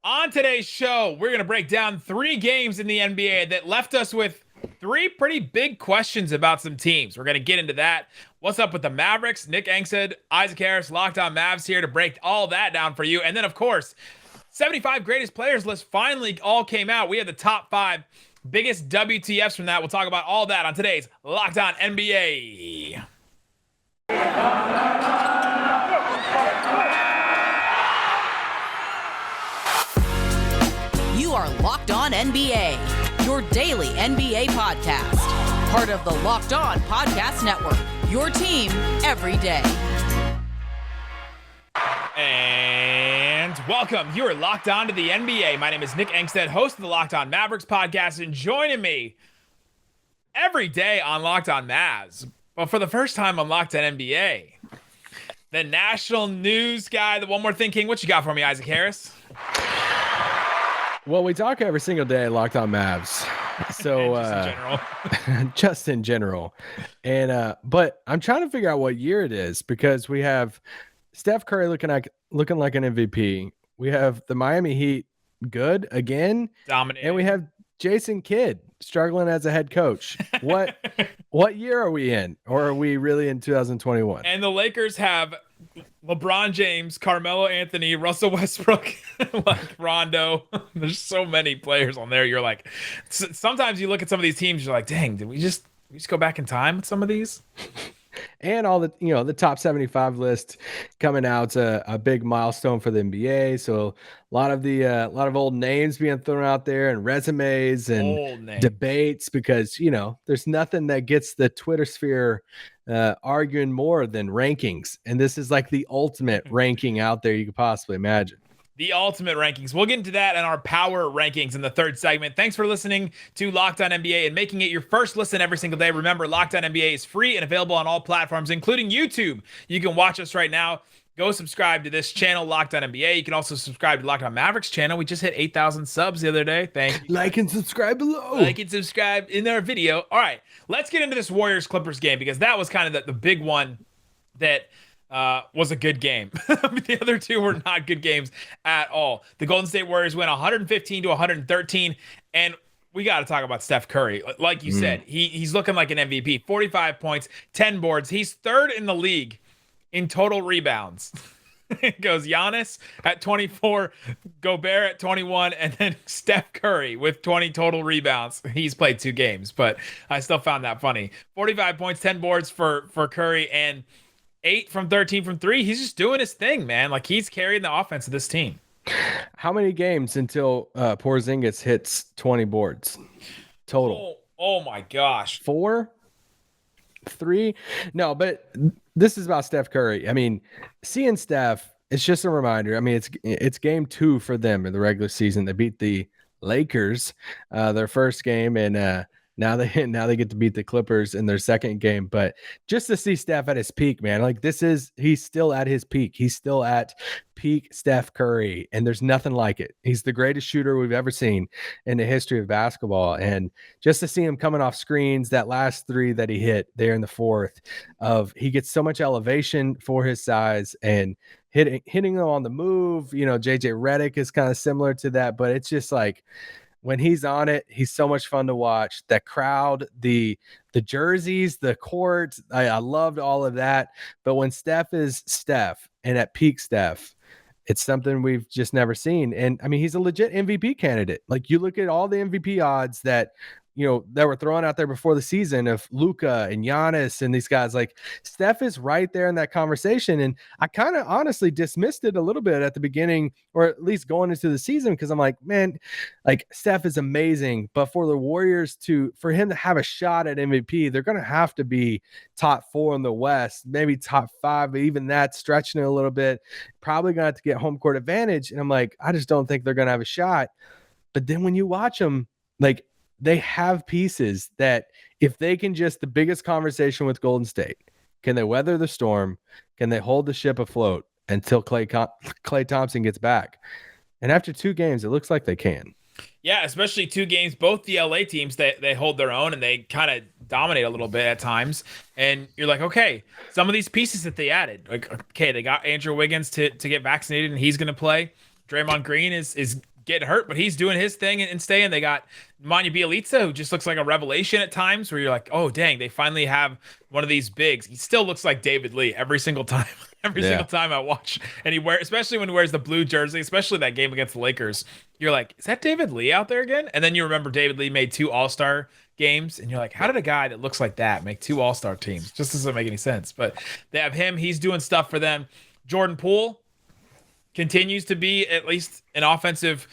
On today's show, we're going to break down 3 games in the NBA that left us with 3 pretty big questions about some teams. We're going to get into that. What's up with the Mavericks? Nick Angstadt, Isaac Harris, Locked On Mavs here to break all that down for you. And then, of course, 75 greatest players list finally all came out. We have the top 5 biggest WTFs from that. We'll talk about all that on today's Locked On NBA. You are Locked On NBA, your daily NBA podcast. Part of the Locked On Podcast Network, your team every day. And welcome. You are Locked On to the NBA. My name is Nick Angstadt, host of the Locked On Mavericks podcast, and joining me every day on Locked On Mavs, but for the first time on Locked On NBA, the national news guy, the One More Thing King. What you got for me, Isaac Harris? Well, we talk every single day Locked On Mavs. So just in general. And but I'm trying to figure out what year it is, because we have Steph Curry looking like an MVP. We have the Miami Heat good again. Dominating. And we have Jason Kidd struggling as a head coach. What year are we in? Or are we really in 2021? And the Lakers have LeBron James, Carmelo Anthony, Russell Westbrook, like Rondo. There's so many players on there. You're like, sometimes you look at some of these teams, you're like, dang, did we just go back in time with some of these? And all the, the top 75 list coming out, a big milestone for the NBA. So a lot of old names being thrown out there, and resumes and debates, because, there's nothing that gets the Twitter sphere arguing more than rankings. And this is like the ultimate ranking out there you could possibly imagine. The ultimate rankings. We'll get into that and our power rankings in the third segment. Thanks for listening to Locked On NBA and making it your first listen every single day. Remember, Locked On NBA is free and available on all platforms, including YouTube. You can watch us right now. Go subscribe to this channel, Locked On NBA. You can also subscribe to Locked On Mavericks channel. We just hit 8,000 subs the other day. Thank you. Like and subscribe below. Like and subscribe in our video. All right, let's get into this Warriors-Clippers game, because that was kind of the big one that was a good game. The other two were not good games at all. The Golden State Warriors went 115 to 113, and we got to talk about Steph Curry. Like you said, he's looking like an MVP. 45 points, 10 boards. He's third in the league in total rebounds. It goes Giannis at 24, Gobert at 21, and then Steph Curry with 20 total rebounds. He's played 2 games, but I still found that funny. 45 points, 10 boards for Curry, and 8 from 13 from 3. He's just doing his thing, man. Like, he's carrying the offense of this team. How many games until Porzingis hits 20 boards total? Oh my gosh. 4? 3? No, but this is about Steph Curry. I mean, seeing Steph, it's just a reminder. I mean, it's game 2 for them in the regular season. They beat the Lakers their first game, and now they get to beat the Clippers in their second game. But just to see Steph at his peak, man, like he's still at his peak. He's still at peak Steph Curry, and there's nothing like it. He's the greatest shooter we've ever seen in the history of basketball. And just to see him coming off screens, that last 3 that he hit there in the fourth, he gets so much elevation for his size, and hitting them on the move. JJ Redick is kind of similar to that, but it's just like, when he's on it, he's so much fun to watch. That crowd, the jerseys, the court, I loved all of that. But when Steph is Steph and at peak Steph, it's something we've just never seen. And I mean, he's a legit MVP candidate. Like, you look at all the MVP odds that were thrown out there before the season of Luka and Giannis and these guys. Like, Steph is right there in that conversation. And I kind of honestly dismissed it a little bit at the beginning, or at least going into the season, because I'm like, man, like, Steph is amazing. But for the Warriors for him to have a shot at MVP, they're going to have to be top 4 in the West, maybe top 5, but even that stretching it a little bit, probably going to have to get home court advantage. And I'm like, I just don't think they're going to have a shot. But then when you watch them, like, they have pieces that, if they can just, the biggest conversation with Golden State, can they weather the storm? Can they hold the ship afloat until Klay Thompson gets back? And after 2 games, it looks like they can. Yeah, especially 2 games. Both the LA teams, they hold their own, and they kind of dominate a little bit at times. And you're like, okay, some of these pieces that they added, like, okay, they got Andrew Wiggins to get vaccinated, and he's going to play. Draymond Green is getting hurt, but he's doing his thing and staying. They got Manu Bielitsa, who just looks like a revelation at times, where you're like, oh, dang, they finally have one of these bigs. He still looks like David Lee every single time. Every single time I watch. And especially when he wears the blue jersey, especially that game against the Lakers, you're like, is that David Lee out there again? And then you remember David Lee made 2 All-Star games, and you're like, how did a guy that looks like that make 2 All-Star teams? Just doesn't make any sense. But they have him. He's doing stuff for them. Jordan Poole continues to be at least an offensive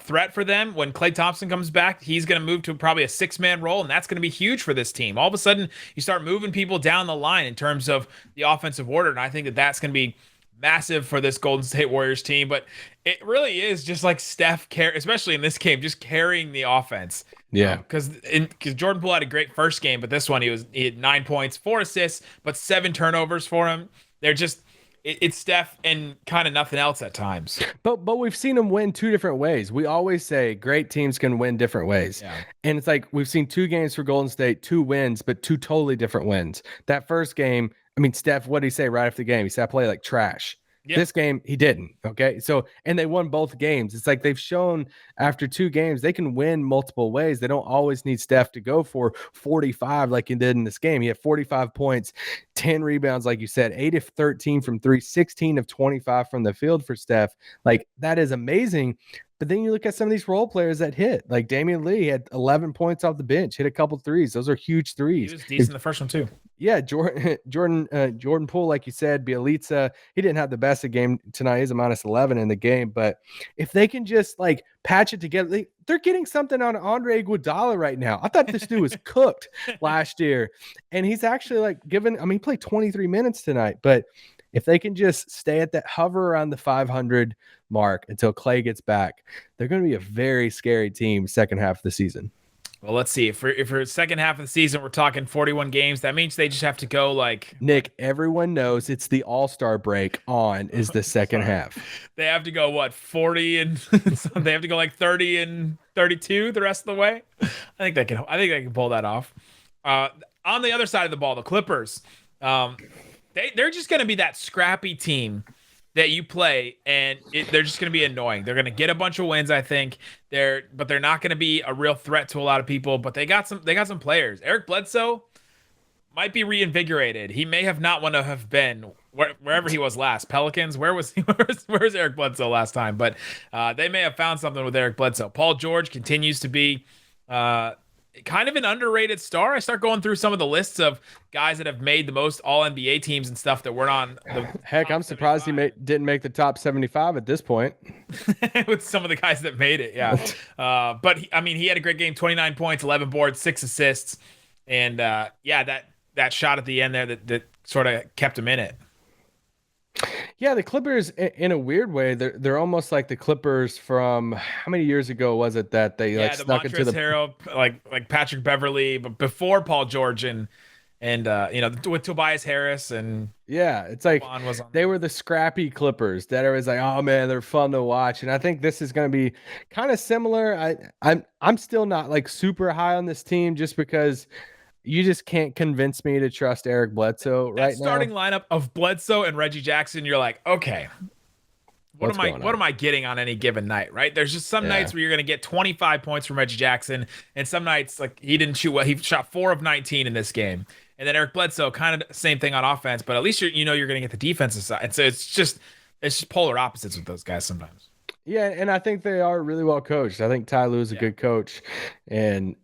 threat for them. When Klay Thompson comes back, he's going to move to probably a 6-man role, and that's going to be huge for this team. All of a sudden, you start moving people down the line in terms of the offensive order, and I think that that's going to be massive for this Golden State Warriors team. But it really is just like Steph, especially in this game, just carrying the offense. Yeah, because Jordan Poole had a great first game, but this one he had 9 points, 4 assists, but 7 turnovers for him. They're just it's Steph and kind of nothing else at times. But we've seen him win 2 different ways. We always say great teams can win different ways. Yeah. And it's like we've seen 2 games for Golden State, 2 wins, but 2 totally different wins. That first game, I mean, Steph, what did he say right after the game? He said, I play like trash. Yep. This game, he didn't. Okay. So, and they won both games. It's like they've shown after 2 games, they can win multiple ways. They don't always need Steph to go for 45 like he did in this game. He had 45 points, 10 rebounds, like you said, 8 of 13 from 3, 16 of 25 from the field for Steph. Like, that is amazing. But then you look at some of these role players that hit, like Damien Lee had 11 points off the bench, hit a couple threes. Those are huge threes. He was decent in the first one too. Yeah, Jordan Poole, like you said, Bielitsa, he didn't have the best of game tonight. He's a -11 in the game. But if they can just like patch it together, they're getting something on Andre Iguodala right now. I thought this dude was cooked last year, and he's actually like he played 23 minutes tonight. But if they can just stay at that, hover around the 500 mark until Klay gets back, they're going to be a very scary team second half of the season. Well, let's see. If for second half of the season, we're talking 41 games. That means they just have to go like Nick. Everyone knows it's the All-Star break on is the second half. They have to go what 40 and they have to go like 30 and 32 the rest of the way. I think they can pull that off. On the other side of the ball, the Clippers. They're just going to be that scrappy team that you play, and they're just going to be annoying. They're going to get a bunch of wins, I think. But they're not going to be a real threat to a lot of people. But they got some players. Eric Bledsoe might be reinvigorated. He may have not want to have been wherever he was last. Pelicans. Where was he? Where's Eric Bledsoe last time? But they may have found something with Eric Bledsoe. Paul George continues to be kind of an underrated star. I start going through some of the lists of guys that have made the most All-NBA teams and stuff that weren't on the Heck, I'm surprised 75. He didn't make the top 75 at this point. With some of the guys that made it, yeah. But he had a great game, 29 points, 11 boards, 6 assists. And that shot at the end there that sort of kept him in it. Yeah, the Clippers, in a weird way, they're almost like the Clippers from how many years ago was it that they snuck into the Harrell, like Patrick Beverley, but before Paul George and with Tobias Harris and it's like they were the scrappy Clippers that was like, oh man, they're fun to watch. And I think this is going to be kind of similar. I'm still not like super high on this team just because you just can't convince me to trust Eric Bledsoe right now. Starting lineup of Bledsoe and Reggie Jackson, you're like, okay, what am I getting on any given night, right? There's just some nights where you're going to get 25 points from Reggie Jackson, and some nights like he didn't shoot well. He shot 4 of 19 in this game. And then Eric Bledsoe, kind of the same thing on offense, but at least you're going to get the defensive side. And so it's just polar opposites with those guys sometimes. Yeah, and I think they are really well coached. I think Ty Lue is a good coach, and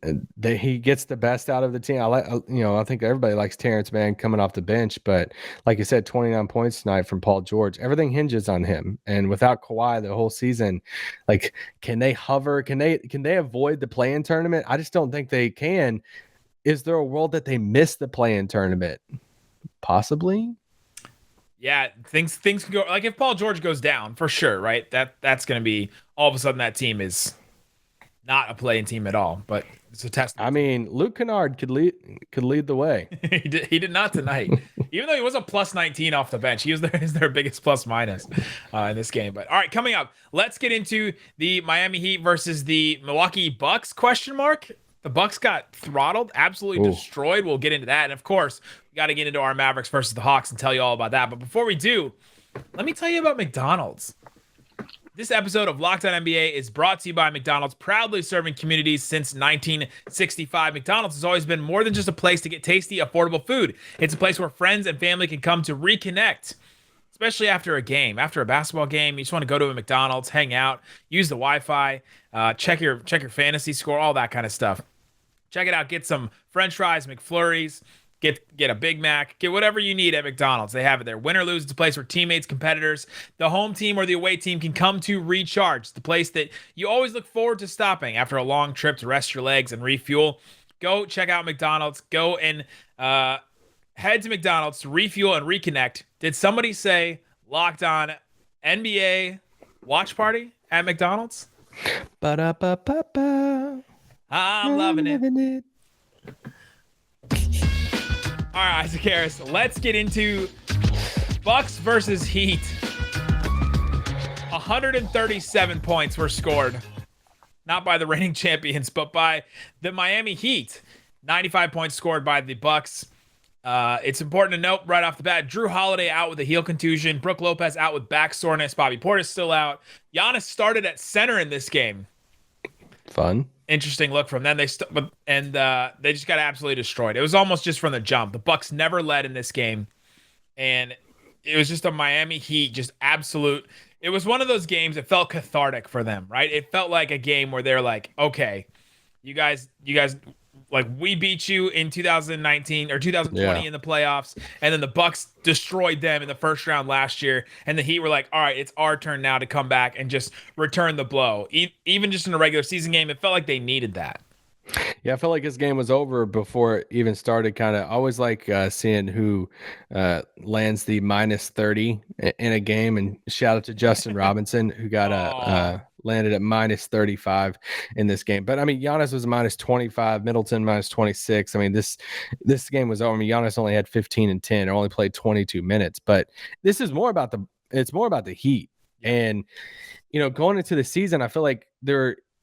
he gets the best out of the team. I think everybody likes Terrence Mann coming off the bench, but like you said, 29 points tonight from Paul George. Everything hinges on him, and without Kawhi the whole season, like, can they hover? Can they avoid the play-in tournament? I just don't think they can. Is there a world that they miss the play-in tournament? Possibly. Yeah, things can go like if Paul George goes down for sure, right? That's going to be all of a sudden that team is not a playing team at all. But it's a test. I mean, Luke Kennard could lead the way. He did not tonight, even though he was a plus 19 off the bench. He was their biggest plus minus in this game. But all right, coming up, let's get into the Miami Heat versus the Milwaukee Bucks ? The Bucks got throttled, absolutely destroyed. We'll get into that. And of course, we got to get into our Mavericks versus the Hawks and tell you all about that. But before we do, let me tell you about McDonald's. This episode of Locked On NBA is brought to you by McDonald's, proudly serving communities since 1965. McDonald's has always been more than just a place to get tasty, affordable food. It's a place where friends and family can come to reconnect, especially after a game. After a basketball game, you just want to go to a McDonald's, hang out, use the Wi-Fi, check your fantasy score, all that kind of stuff. Check it out. Get some French fries, McFlurries. Get a Big Mac. Get whatever you need at McDonald's. They have it there. Win or lose, it's a place where teammates, competitors, the home team or the away team can come to recharge. It's the place that you always look forward to stopping after a long trip to rest your legs and refuel. Go check out McDonald's. Go and head to McDonald's to refuel and reconnect. Did somebody say Locked On NBA watch party at McDonald's? Ba-da-ba-ba-ba. I'm loving it. All right, Isaac Harris, let's get into Bucks versus Heat. 137 points were scored, not by the reigning champions, but by the Miami Heat. 95 points scored by the Bucks. It's important to note right off the bat, Drew Holiday out with a heel contusion. Brook Lopez out with back soreness. Bobby Portis still out. Giannis started at center in this game. Fun. Interesting look from them. They just got absolutely destroyed. It was almost just from the jump. The Bucks never led in this game, and it was just a Miami Heat, just absolute. It was one of those games that felt cathartic for them, right? It felt like a game where they're like, okay, you guys, like we beat you in 2019 or 2020 in the playoffs, and then the Bucks destroyed them in the first round last year, and the Heat were like, all right, it's our turn now to come back and just return the blow. Even just in a regular season game, it felt like they needed that. Yeah, I felt like this game was over before it even started. Kind of always like seeing who lands the minus 30 in a game, and shout out to Justin Robinson who got landed at minus 35 in this game. But I mean, Giannis was minus 25, Middleton minus 26. I mean, this game was over. I mean, Giannis only had 15 and 10, or only played 22 minutes. But this is more about the Heat. And going into the season, I feel like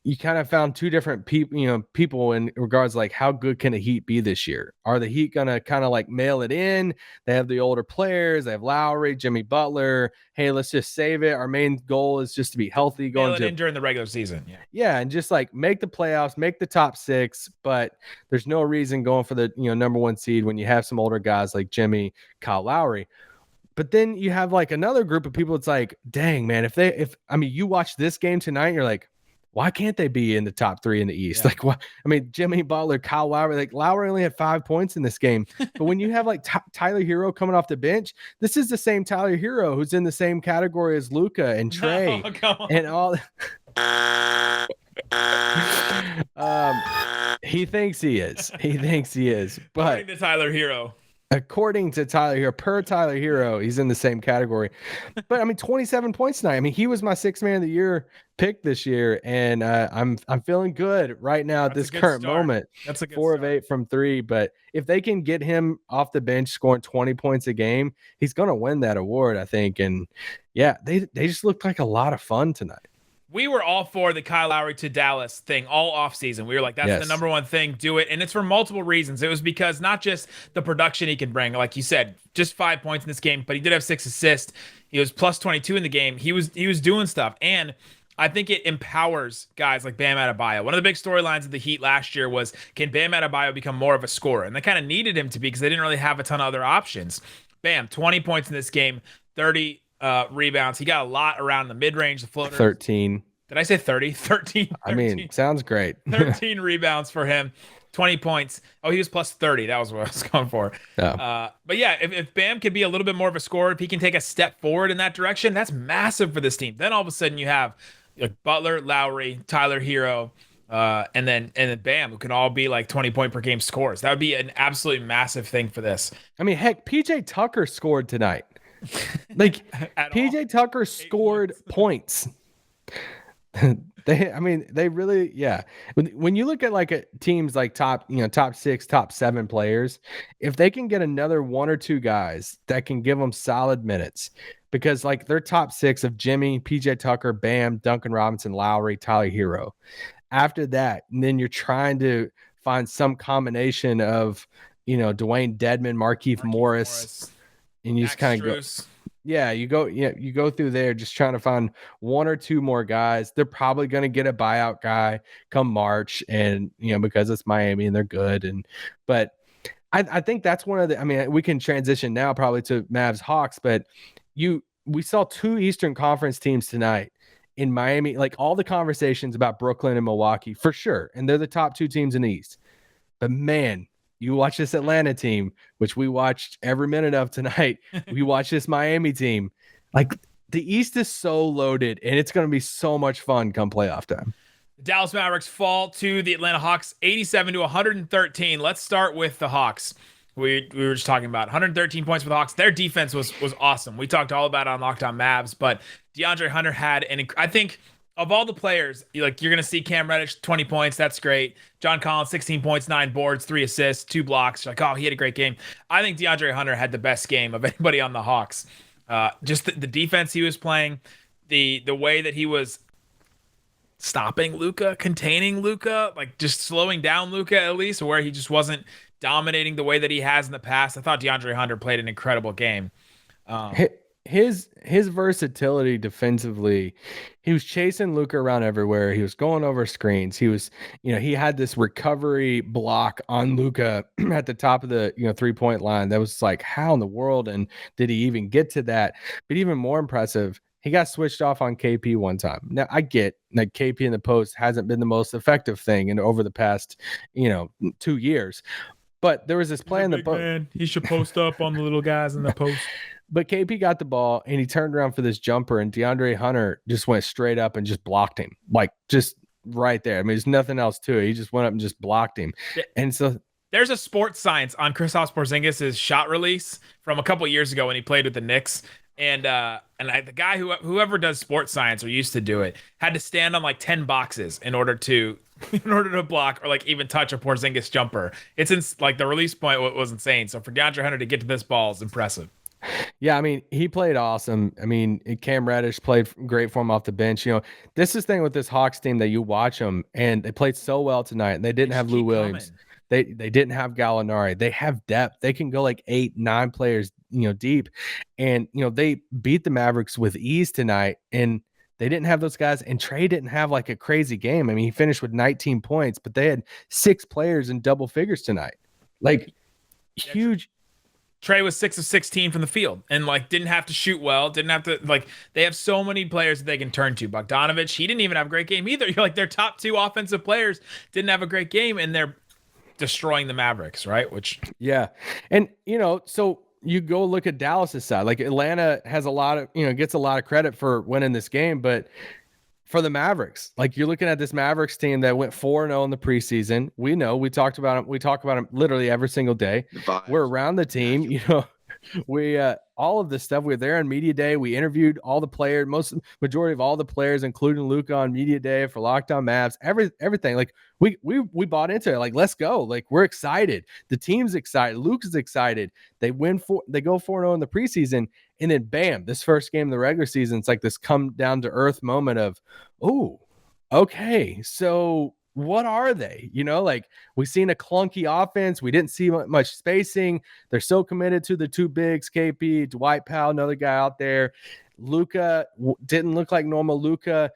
you kind of found two different people in regards like how good can the Heat be this year? Are the Heat gonna kind of like mail it in? They have the older players. They have Lowry, Jimmy Butler. Hey, let's just save it. Our main goal is just to be healthy going in during the regular season. Yeah, and just like make the playoffs, make the top 6. But there's no reason going for the number 1 seed when you have some older guys like Jimmy, Kyle Lowry. But then you have like another group of people. It's like, dang man, if you watch this game tonight, you're like, why can't they be in the top 3 in the East? Yeah. Like, what? I mean, Jimmy Butler, Kyle Lowry, like Lowry only had 5 points in this game. But when you have like Tyler Hero coming off the bench, this is the same Tyler Hero who's in the same category as Luka and Trey and all. He thinks he is. But according to Tyler Hero. According to Tyler Hero, per Tyler Hero, he's in the same category. But I mean, 27 points tonight. I mean, he was my 6th man of the year pick this year, and I'm feeling good right now at this current moment. That's a good 4 start. of 8 from 3. But if they can get him off the bench scoring 20 points a game, he's going to win that award, I think. And yeah, they just looked like a lot of fun tonight. We were all for the Kyle Lowry to Dallas thing all offseason. We were like, that's the number 1 thing. Do it. And it's for multiple reasons. It was because not just the production he can bring, like you said, just 5 points in this game, but he did have 6 assists. He was plus 22 in the game. He was doing stuff. And I think it empowers guys like Bam Adebayo. One of the big storylines of the Heat last year was, can Bam Adebayo become more of a scorer? And they kind of needed him to be because they didn't really have a ton of other options. Bam, 20 points in this game, 30 rebounds. He got a lot around the mid-range, the floaters. 13. Did I say 30? 13. I mean, sounds great. 13 rebounds for him, 20 points. Oh, he was plus 30. That was what I was going for. Oh. But yeah, if Bam can be a little bit more of a scorer, if he can take a step forward in that direction, that's massive for this team. Then all of a sudden you have Butler, Lowry, Tyler Hero, and then Bam, who can all be like 20-point per game scores. That would be an absolutely massive thing for this. I mean, heck, PJ Tucker scored tonight. Like PJ Tucker scored points. They really, yeah. When you look at like teams like top 6, top 7 players, if they can get another 1 or 2 guys that can give them solid minutes, because like their top 6 of Jimmy, PJ Tucker, Bam, Duncan Robinson, Lowry, Tyler Hero. After that, and then you're trying to find some combination of, Dwayne Dedmon, Markieff Morris, and you just kind of go. Yeah, you go through there just trying to find one or two more guys. They're probably going to get a buyout guy come March, and because it's Miami and they're good. But I think that's one of the. I mean, we can transition now probably to Mavs Hawks, but we saw two Eastern Conference teams tonight in Miami. Like all the conversations about Brooklyn and Milwaukee for sure, and they're the top two teams in the East. But man, you watch this Atlanta team, which we watched every minute of tonight. We watch this Miami team. Like the East is so loaded, and it's going to be so much fun come playoff time. The Dallas Mavericks fall to the Atlanta Hawks 87-113. Let's start with the Hawks. We were just talking about 113 points for the Hawks. Their defense was awesome. We talked all about it on Locked On Mavs, but DeAndre Hunter had I think of all the players, you're going to see Cam Reddish 20 points. That's great. John Collins 16 points, 9 boards, 3 assists, 2 blocks. You're like, oh, he had a great game. I think DeAndre Hunter had the best game of anybody on the Hawks. Just the defense he was playing, the way that he was stopping Luka, containing Luka, like just slowing down Luka at least, where he just wasn't dominating the way that he has in the past. I thought DeAndre Hunter played an incredible game. His versatility defensively, he was chasing Luka around everywhere. He was going over screens. He was, he had this recovery block on Luka at the top of the 3-point line. That was like, how in the world and did he even get to that? But even more impressive, he got switched off on KP one time. Now I get like KP in the post hasn't been the most effective thing over the past 2 years. But there was this play in the post. He should post up on the little guys in the post. But KP got the ball and he turned around for this jumper, and DeAndre Hunter just went straight up and just blocked him, like just right there. I mean, there's nothing else to it. He just went up and just blocked him. And so there's a sports science on Kristaps Porzingis' shot release from a couple years ago when he played with the Knicks. And the guy whoever does sports science or used to do it had to stand on like 10 boxes in order to block or like even touch a Porzingis jumper. It's like the release point was insane. So for DeAndre Hunter to get to this ball is impressive. Yeah, I mean, he played awesome. I mean, Cam Reddish played great for him off the bench. This is the thing with this Hawks team that you watch them, and they played so well tonight. And they didn't have Lou Williams. They didn't have Gallinari. They have depth. They can go like 8, 9 players, deep. And, they beat the Mavericks with ease tonight, and they didn't have those guys. And Trey didn't have like a crazy game. I mean, he finished with 19 points, but they had 6 players in double figures tonight. Like, huge. Trey was 6 of 16 from the field and like didn't have to shoot well, didn't have to they have so many players that they can turn to. Bogdanovich, he didn't even have a great game either. You're like their top 2 offensive players didn't have a great game and they're destroying the Mavericks, right? Which and so you go look at Dallas's side. Like Atlanta has a lot of, gets a lot of credit for winning this game, but for the Mavericks, like you're looking at this Mavericks team that went 4-0 in the preseason. We know we talk about them literally every single day. We're around the team, we all of this stuff. We were there on media day. We interviewed all the players, majority of all the players, including Luka on media day for Locked On Mavs. Everything. Like we bought into it. Like let's go. Like we're excited. The team's excited. Luka's excited. They go 4-0 in the preseason, and then bam, this first game of the regular season, it's like this come down to earth moment of, oh, okay, so what are they? Like we've seen a clunky offense. We didn't see much spacing. They're so committed to the 2 bigs, KP, Dwight Powell, another guy out there. Luka didn't look like normal Luka.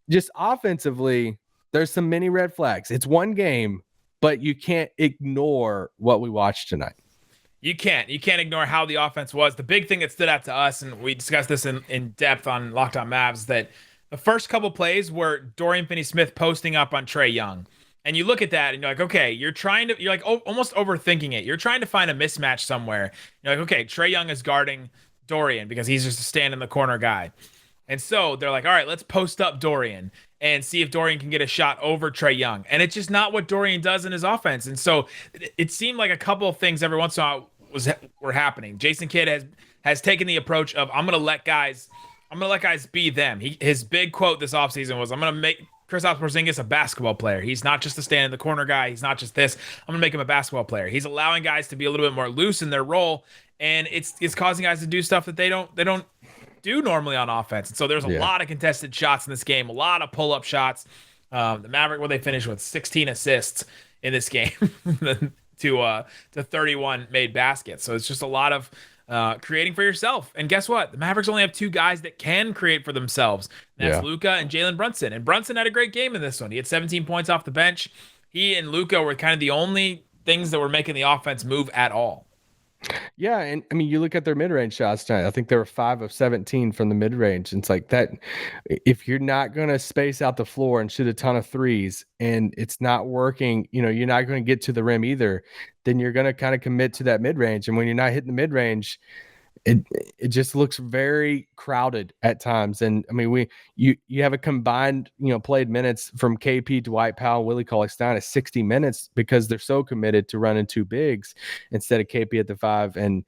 Just offensively, there's some mini red flags. It's one game, but you can't ignore what we watched tonight. You can't ignore how the offense was. The big thing that stood out to us, and we discussed this in depth on Locked On Mavs, that the first couple plays were Dorian Finney-Smith posting up on Trae Young. And you look at that and you're like, okay, you're like almost overthinking it. You're trying to find a mismatch somewhere. You're like, okay, Trae Young is guarding Dorian because he's just a stand in the corner guy. And so they're like, all right, let's post up Dorian and see if Dorian can get a shot over Trae Young. And it's just not what Dorian does in his offense. And so it seemed like a couple of things every once in a while were happening. Jason Kidd has taken the approach of I'm gonna let guys be them. His big quote this offseason was, I'm gonna make Kristaps Porzingis a basketball player. He's not just a stand in the corner guy. He's not just this. I'm gonna make him a basketball player. He's allowing guys to be a little bit more loose in their role, and it's causing guys to do stuff that they don't do normally on offense. And so there's a lot of contested shots in this game, a lot of pull-up shots. The Maverick, they finished with 16 assists in this game to 31 made baskets. So it's just a lot of creating for yourself. And guess what? The Mavericks only have two guys that can create for themselves. And that's Luka and Jalen Brunson. And Brunson had a great game in this one. He had 17 points off the bench. He and Luka were kind of the only things that were making the offense move at all. Yeah, and I mean, you look at their mid-range shots tonight. I think they were 5 of 17 from the mid-range. And it's like that. If you're not going to space out the floor and shoot a ton of threes, and it's not working, you're not going to get to the rim either, then you're going to kind of commit to that mid-range. And when you're not hitting the mid-range, it just looks very crowded at times. And I mean, you have a combined, played minutes from KP, Dwight Powell, Willie Cauley-Stein at 60 minutes because they're so committed to running two bigs instead of KP at the 5. And,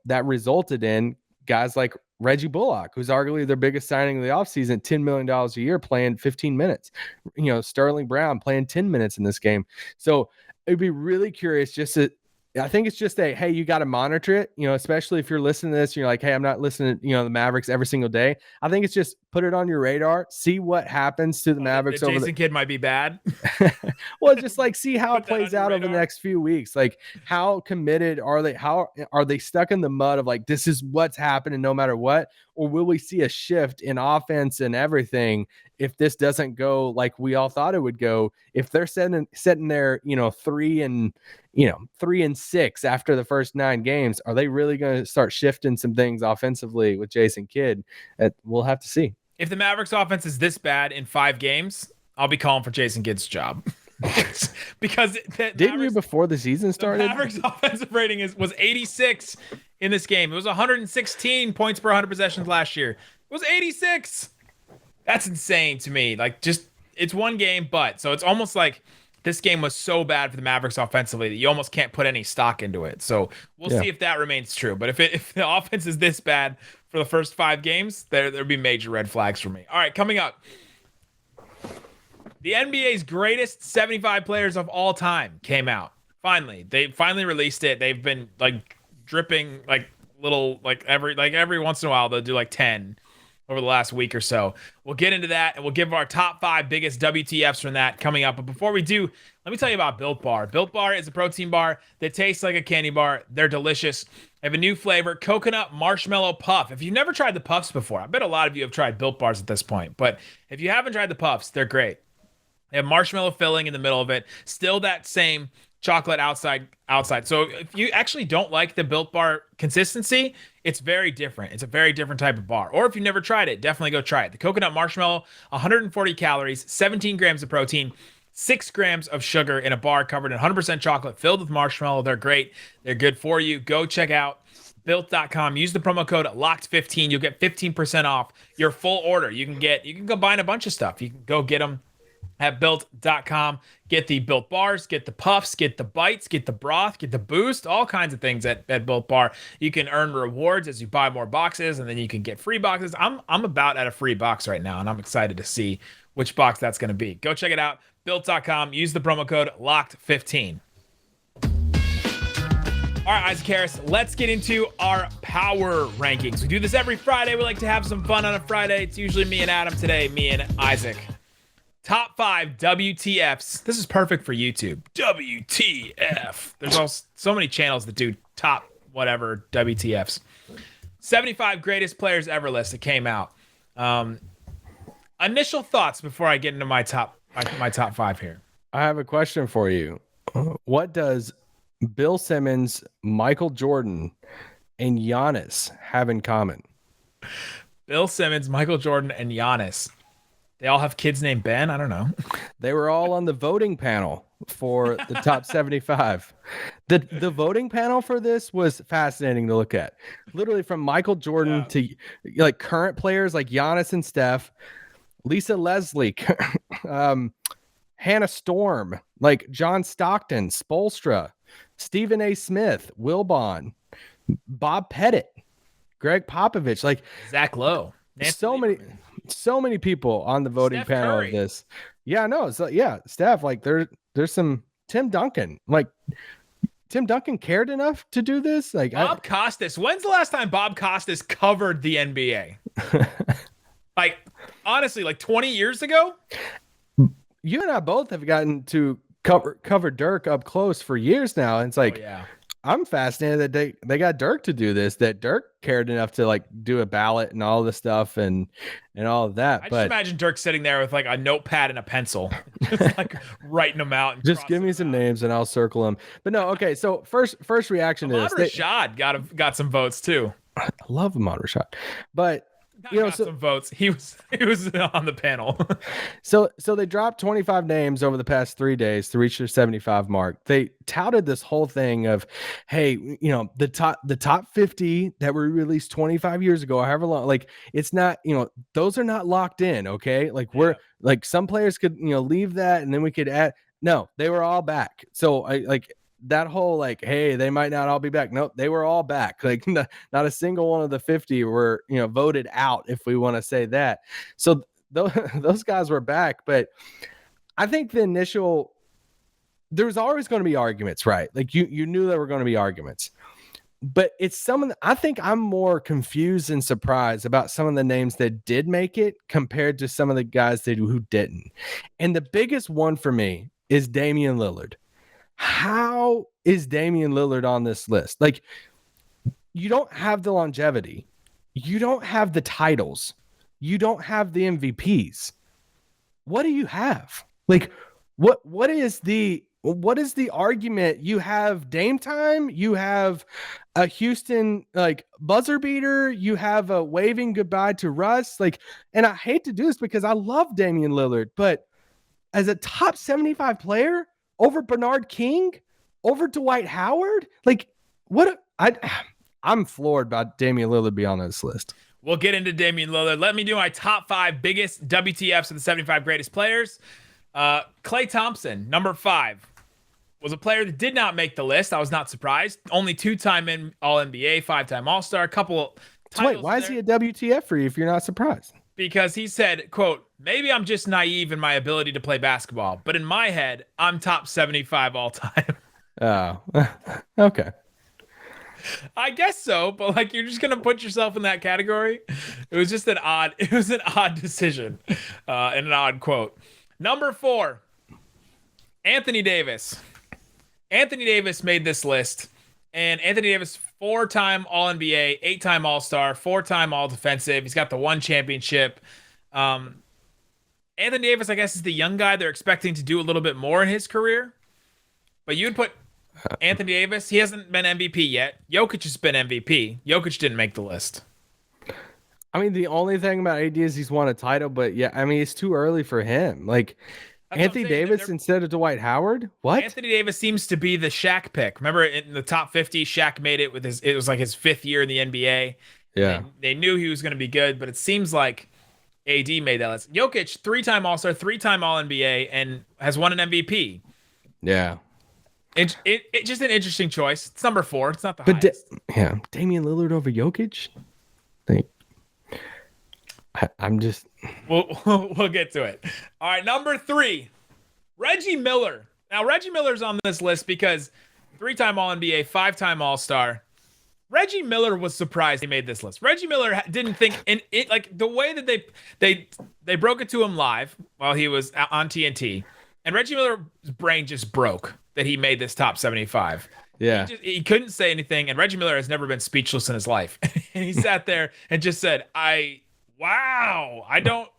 that resulted in guys like Reggie Bullock, who's arguably their biggest signing of the offseason, $10 million a year, playing 15 minutes. Sterling Brown playing 10 minutes in this game. So it'd be really curious just to, I think it's just hey, you got to monitor it, especially if you're listening to this, and you're like, hey, I'm not listening to, the Mavericks every single day. I think it's just put it on your radar, see what happens to the Mavericks. Jason Kidd might be bad. Well, just like see how it plays out over the next few weeks. Like, how committed are they? How are they stuck in the mud of like, this is what's happening no matter what? Or will we see a shift in offense and everything if this doesn't go like we all thought it would go? If they're sitting there, 3-6 after the first 9 games, are they really going to start shifting some things offensively with Jason Kidd? We'll have to see. If the Mavericks offense is this bad in 5 games, I'll be calling for Jason Kidd's job. Because didn't you before the season started? The Mavericks offensive rating was 86 in this game. It was 116 points per 100 possessions last year. It was 86. That's insane to me. Like, just it's one game, but so it's almost like this game was so bad for the Mavericks offensively that you almost can't put any stock into it. So we'll see if that remains true. But if the offense is this bad for the first 5 games, there'll be major red flags for me. All right, coming up. The NBA's greatest 75 players of all time came out. They finally released it. They've been like dripping like little every once in a while they'll do like 10 over the last week or so. We'll get into that, and we'll give our top 5 biggest WTFs from that coming up. But before we do, let me tell you about Built Bar. Built Bar is a protein bar that tastes like a candy bar. They're delicious. They have a new flavor, coconut marshmallow puff. If you've never tried the puffs before, I bet a lot of you have tried Built Bars at this point. But if you haven't tried the puffs, they're great. They have marshmallow filling in the middle of it. Still that same chocolate outside. So if you actually don't like the Built Bar consistency, it's very different. It's a very different type of bar. Or if you've never tried it, definitely go try it. The coconut marshmallow, 140 calories, 17 grams of protein, 6 grams of sugar in a bar covered in 100% chocolate filled with marshmallow. They're great. They're good for you. Go check out Built.com. Use the promo code LOCKED15. You'll get 15% off your full order. You can combine a bunch of stuff. You can go get them at Built.com. Get the Built Bars, get the Puffs, get the Bites, get the Broth, get the Boost, all kinds of things at Built Bar. You can earn rewards as you buy more boxes, and then you can get free boxes. I'm about at a free box right now, and I'm excited to see which box that's going to be. Go check it out. Built.com. Use the promo code LOCKED15. All right, Isaac Harris, let's get into our power rankings. We do this every Friday. We like to have some fun on a Friday. It's usually me and Adam today, me and Isaac. Top 5 WTFs. This is perfect for YouTube. WTF. There's also so many channels that do top whatever WTFs. 75 greatest players ever list that came out. Initial thoughts before I get into my top 5 here. I have a question for you. What does Bill Simmons, Michael Jordan, and Giannis have in common? Bill Simmons, Michael Jordan, and Giannis. They all have kids named Ben? I don't know. They were all on the voting panel for the top 75. The voting panel for this was fascinating to look at. Literally from Michael Jordan to like current players like Giannis and Steph, Lisa Leslie, Hannah Storm, like John Stockton, Spoelstra, Stephen A. Smith, Wilbon, Bob Pettit, Greg Popovich, like Zach Lowe. So many people on the voting Steph panel Curry. of this. Yeah, no, so yeah, Steph, like there's some Tim Duncan. Like Tim Duncan cared enough to do this? Like Bob Costas. When's the last time Bob Costas covered the NBA? Like honestly, like 20 years ago? You and I both have gotten to cover Dirk up close for years now. And it's like, I'm fascinated that they got Dirk to do this, that Dirk cared enough to like do a ballot and all this stuff and all of that. I but just imagine Dirk sitting there with like a notepad and a pencil, just like writing them out. And just give me some names and I'll circle them. But no, okay. So first reaction to this, Rashad got some votes too. I love Ahmad Rashad, but some votes. He was on the panel. so they dropped 25 names over the past 3 days to reach their 75 mark. They touted this whole thing of, hey, the top 50 that were released 25 years ago, however long, like it's not, those are not locked in. Okay. Like we're like some players could, leave that and then we could add. No, they were all back. So I like that whole like, hey, they might not all be back. Nope, they were all back. Like not a single one of the 50 were, voted out, if we want to say that. So those guys were back. But I think there was always going to be arguments, right? Like you knew there were going to be arguments. But it's I think I'm more confused and surprised about some of the names that did make it compared to some of the guys who didn't. And the biggest one for me is Damien Lillard. How is Damien Lillard on this list? Like, you don't have the longevity. You don't have the titles. You don't have the MVPs. What do you have? Like, what is the argument? You have Dame time. You have a Houston like buzzer beater. You have a waving goodbye to Russ. Like, and I hate to do this because I love Damian Lillard, but as a top 75 player, over Bernard King, over Dwight Howard, like I'm floored by Damian Lillard being on this list. We'll get into Damian Lillard. Let me do my top 5 biggest WTFs of the 75 greatest players. Klay Thompson, number 5, was a player that did not make the list. I was not surprised. Only 2-time All-NBA, 5-time All-Star, a couple. Wait, why is he a WTF for you if you're not surprised? Because he said, quote, maybe I'm just naive in my ability to play basketball, but in my head, I'm top 75 all time. Oh, okay. I guess so, but like you're just gonna put yourself in that category. It was an odd decision, and an odd quote. Number 4, Anthony Davis. Anthony Davis made this list, and Anthony Davis, 4-time All-NBA, 8-time All-Star, 4-time All-Defensive. He's got the 1 championship. Anthony Davis, I guess, is the young guy they're expecting to do a little bit more in his career. But you'd put Anthony Davis, he hasn't been MVP yet. Jokic has been MVP. Jokic didn't make the list. I mean, the only thing about AD is he's won a title, but yeah, I mean, it's too early for him. Like, that's Anthony Davis instead of Dwight Howard? What? Anthony Davis seems to be the Shaq pick. Remember in the top 50, Shaq made it it was like his 5th year in the NBA. Yeah. They knew he was going to be good, but it seems like AD made that list. Jokic, 3-time All-Star, 3-time All-NBA, and has won an MVP. Yeah. It's just an interesting choice. It's number 4. It's not the highest. Damian Lillard over Jokic? I'm just... We'll get to it. All right, number 3, Reggie Miller. Now, Reggie Miller's on this list because 3-time All-NBA, 5-time All-Star. Reggie Miller was surprised he made this list. Reggie Miller didn't think like the way that they broke it to him live while he was on TNT, and Reggie Miller's brain just broke that he made this top 75. Yeah, he couldn't say anything, and Reggie Miller has never been speechless in his life. And he sat there and just said, I don't,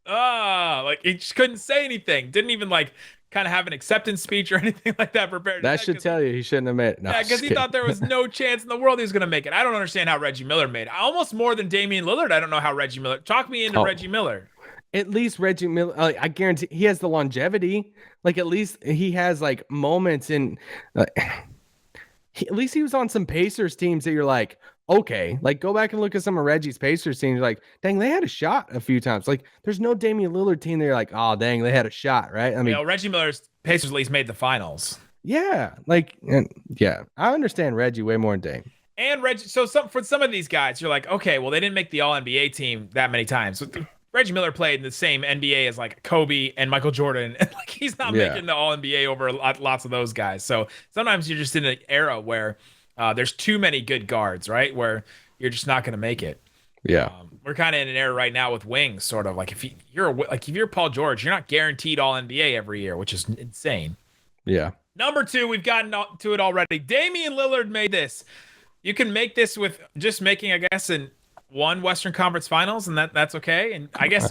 like he just couldn't say anything. Didn't even like kind of have an acceptance speech or anything like that prepared. That should tell you he shouldn't have made it. No, yeah, because he thought there was no chance in the world he was going to make it. I don't understand how Reggie Miller made it. Almost more than Damian Lillard. I don't know how Reggie Miller. Talk me into Reggie Miller. At least Reggie Miller, I guarantee he has the longevity. Like at least he has like moments in. At least he was on some Pacers teams that you're like, okay, like go back and look at some of Reggie's Pacers teams. Like, dang, they had a shot a few times. Like, there's no Damian Lillard team that you're like, oh, dang, they had a shot, right? I mean, Reggie Miller's Pacers at least made the finals. Yeah, I understand Reggie way more than Dame. And Reggie, so for some of these guys, you're like, okay, well, they didn't make the All NBA team that many times. So Reggie Miller played in the same NBA as like Kobe and Michael Jordan, and like he's not making the All NBA over lots of those guys. So sometimes you're just in an era where there's too many good guards, right? Where you're just not going to make it. Yeah, we're kind of in an era right now with wings, sort of like if you're Paul George, you're not guaranteed All NBA every year, which is insane. Yeah. Number 2, we've gotten to it already. Damien Lillard made this. You can make this with just making, I guess, one Western Conference Finals, and that's okay. And I guess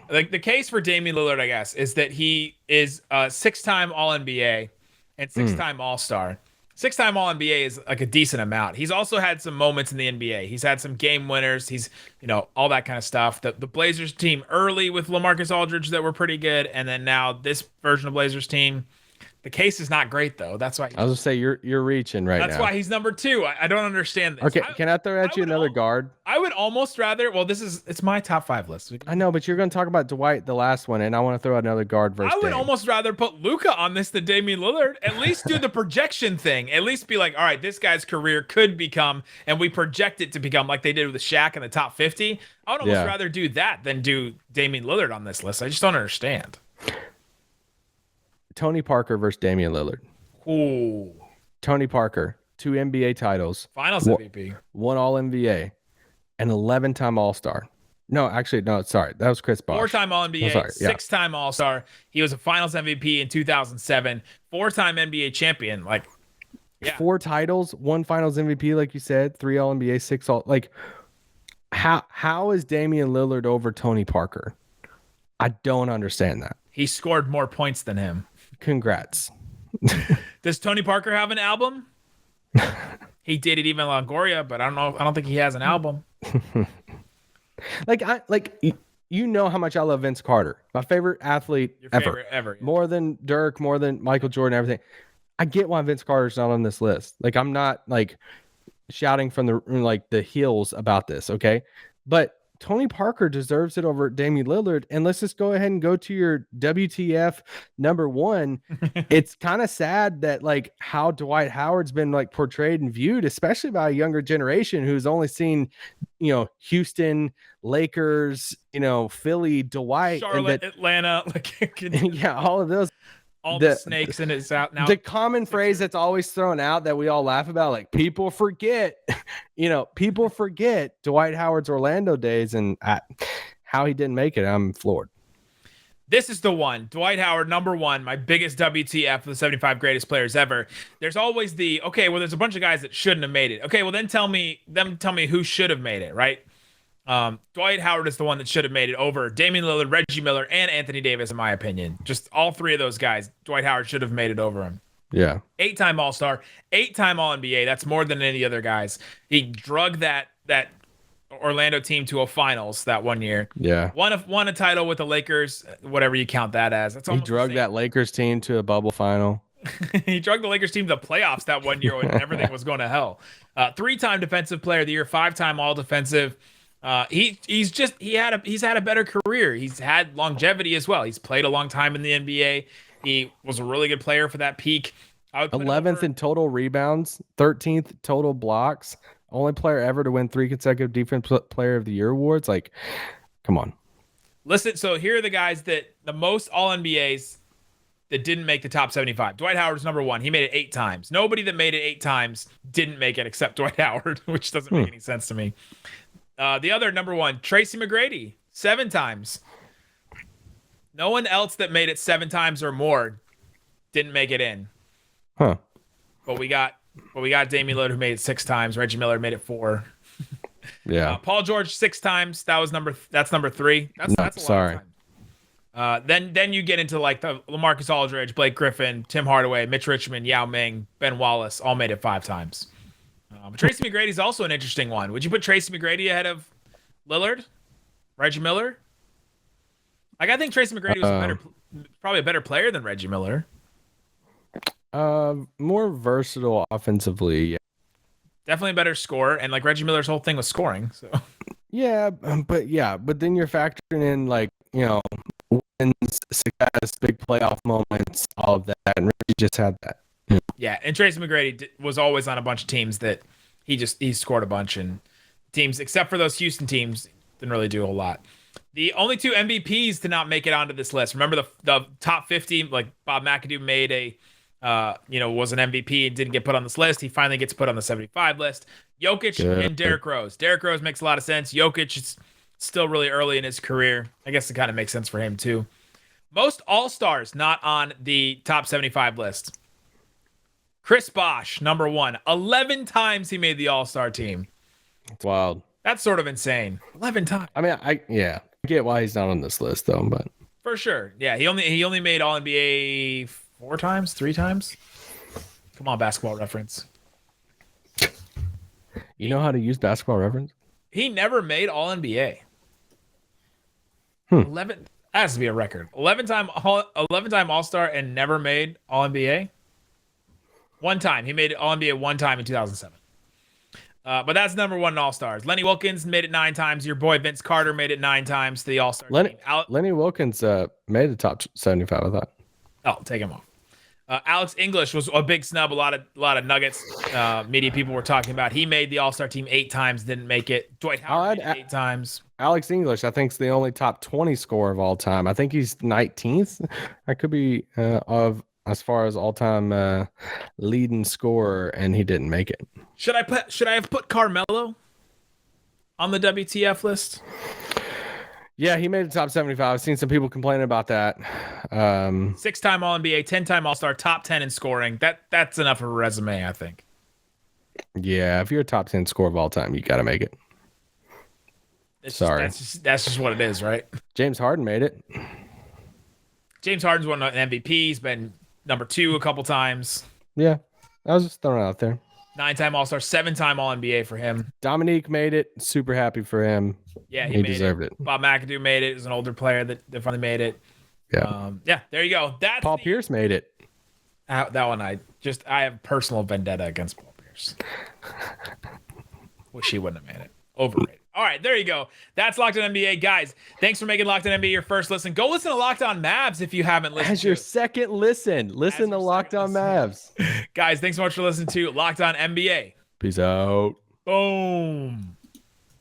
like the case for Damien Lillard, I guess, is that he is a 6-time All-NBA and 6-time All-Star. 6-time All-NBA is like a decent amount. He's also had some moments in the NBA. He's had some game winners. He's, all that kind of stuff. The Blazers team early with LaMarcus Aldridge that were pretty good, and then now this version of Blazers team. The case is not great though. That's why I was gonna say you're reaching right now. That's why he's number 2. I don't understand this. Okay, can I throw at you another guard? I would almost rather. Well, it's my top 5 list. I know, but you're gonna talk about Dwight, the last one, and I want to throw out another guard versus. I would almost rather put Luka on this than Damian Lillard. At least do the projection thing. At least be like, all right, this guy's career could become, and we project it to become like they did with Shaq in the top 50. I would almost rather do that than do Damian Lillard on this list. I just don't understand. Tony Parker versus Damian Lillard. Ooh. Tony Parker, 2 NBA titles. Finals MVP. 1 All-NBA. An 11-time All-Star. No, sorry. That was Chris Bosh. 4-time All-NBA, 6-time All-Star. He was a Finals MVP in 2007. 4-time NBA champion. 4 titles, 1 Finals MVP, like you said. 3 All-NBA, 6 All. How is Damian Lillard over Tony Parker? I don't understand that. He scored more points than him. Congrats. Does Tony Parker have an album? He dated Eva Longoria, but I don't know. I don't think he has an album. You know how much I love Vince Carter, my favorite athlete ever. Yeah. More than Dirk, more than Michael Jordan, everything. I get why Vince Carter's not on this list. I'm not shouting from the hills about this, okay? But Tony Parker deserves it over Damian Lillard. And let's just go ahead and go to your WTF number 1. It's kind of sad that how Dwight Howard's been portrayed and viewed, especially by a younger generation who's only seen, Houston, Lakers, Philly, Dwight, Charlotte, Atlanta, all of those. All the snakes and it's out now. The common phrase that's always thrown out that we all laugh about, people forget, people forget Dwight Howard's Orlando days and how he didn't make it. I'm floored. This is the one. Dwight Howard, number 1, my biggest WTF of the 75 greatest players ever. There's always there's a bunch of guys that shouldn't have made it. Okay, well then tell me who should have made it, right? Dwight Howard is the one that should have made it over Damian Lillard, Reggie Miller, and Anthony Davis, in my opinion. Just all 3 of those guys, Dwight Howard should have made it over him. Yeah. 8-time All-Star, 8-time All-NBA. That's more than any other guys. He drugged that Orlando team to a finals that one year. Yeah. Won a title with the Lakers, whatever you count that as. He drugged that Lakers team to a bubble final. He drugged the Lakers team to the playoffs that one year when everything was going to hell. 3-time Defensive Player of the Year, 5-time All-Defensive. He's had a better career. He's had longevity as well. He's played a long time in the NBA. He was a really good player for that peak. 11th in total rebounds, 13th total blocks. Only player ever to win 3 consecutive Defense Player of the Year awards. Come on. Listen, so here are the guys that the most All-NBAs that didn't make the top 75. Dwight Howard's number 1. He made it 8 times. Nobody that made it 8 times didn't make it except Dwight Howard, which doesn't make any sense to me. The other number 1, Tracy McGrady, 7 times. No one else that made it 7 times or more didn't make it in. Huh. But we got Damian Lillard, who made it 6 times. Reggie Miller made it 4. Yeah. Paul George 6 times. That's number 3. That's a sorry. lot of time. Then you get into the LaMarcus Aldridge, Blake Griffin, Tim Hardaway, Mitch Richmond, Yao Ming, Ben Wallace, all made it 5 times. But Tracy McGrady is also an interesting one. Would you put Tracy McGrady ahead of Lillard, Reggie Miller? I think Tracy McGrady was probably a better player than Reggie Miller. More versatile offensively. Yeah. Definitely a better scorer, and Reggie Miller's whole thing was scoring. So yeah, but then you're factoring in wins, success, big playoff moments, all of that, and Reggie just had that. Yeah, and Tracy McGrady was always on a bunch of teams that he scored a bunch, and teams except for those Houston teams didn't really do a whole lot. The only 2 MVPs to not make it onto this list. Remember the top 50, Bob McAdoo made was an MVP and didn't get put on this list. He finally gets put on the 75 list. Jokic and Derrick Rose. Derrick Rose makes a lot of sense. Jokic is still really early in his career. I guess it kind of makes sense for him too. Most All-Stars not on the top 75 list. Chris Bosh, number 1. 11 times he made the All-Star team. It's wild. That's sort of insane. 11 times. I mean, I get why he's not on this list though, but For sure. Yeah, he only made All-NBA 4 times, 3 times. Come on, Basketball Reference. you know how to use Basketball Reference? He never made All-NBA. 11. That has to be a record. 11-time All-Star and never made All-NBA. One time. He made All-NBA one time in 2007. But that's number 1 in All-Stars. Lenny Wilkins made it 9 times. Your boy Vince Carter made it 9 times to the All-Star team. Lenny Wilkins made the top 75, I thought. Oh, take him off. Alex English was a big snub. A lot of Nuggets media people were talking about. He made the All-Star team 8 times, didn't make it. Dwight Howard made it 8 times. Alex English, I think, is the only top 20 scorer of all time. I think he's 19th. I could be as far as all-time leading scorer, and he didn't make it. Should I have put Carmelo on the WTF list? Yeah, he made the top 75. I've seen some people complaining about that. 6-time All-NBA, 10-time All-Star, top 10 in scoring. That's enough of a resume, I think. Yeah, if you're a top 10 scorer of all time, you got to make it. Sorry. That's just what it is, right? James Harden made it. James Harden's won an MVP. He's been number 2 a couple times. Yeah, I was just throwing it out there. 9-time All-Star, 7-time All-NBA for him. Dominique made it. Super happy for him. Yeah, he deserved it. Bob McAdoo made it. He was an older player that finally made it. Yeah. Yeah, there you go. Paul Pierce made it. That one, I have personal vendetta against Paul Pierce. Wish he wouldn't have made it. Overrated. All right, there you go. That's Locked On NBA. Guys, thanks for making Locked On NBA your first listen. Go listen to Locked On Mavs if you haven't listened. As your second listen. Listen to Locked On Mavs. Guys, thanks so much for listening to Locked On NBA. Peace out. Boom.